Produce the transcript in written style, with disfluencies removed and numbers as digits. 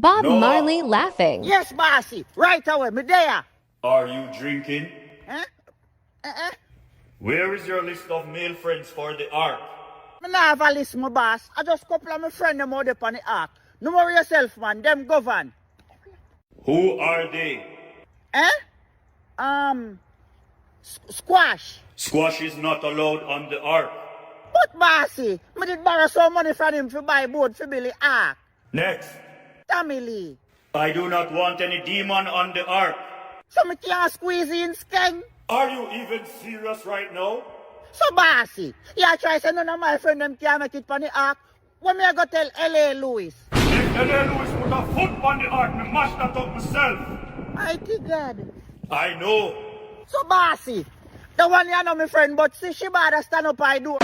Bob No. Marley laughing. Yes, bossy. Right away, me there. Are you drinking? Eh? Eh? Where is your list of male friends for the ark? Me not have a list, my boss. I just couple of my friends them out there on the ark. No worry yourself, man. Them govern. Who are they? Eh? Squash. Squash is not allowed on the ark. But bossy, me did borrow some money from him to buy boat for Billy Ark. Next. Tommy Lee. I do not want any demon on the ark. So me can't squeeze in skeng. Are you even serious right now? So bossy, you try say none of my friends them can't make it on the ark. When me I go tell L.A. Lewis? If L.A. Lewis put a foot on the ark, me mash that up myself. I think God. I know. So bossy, the one you know my friend, but see she bother stand up I do.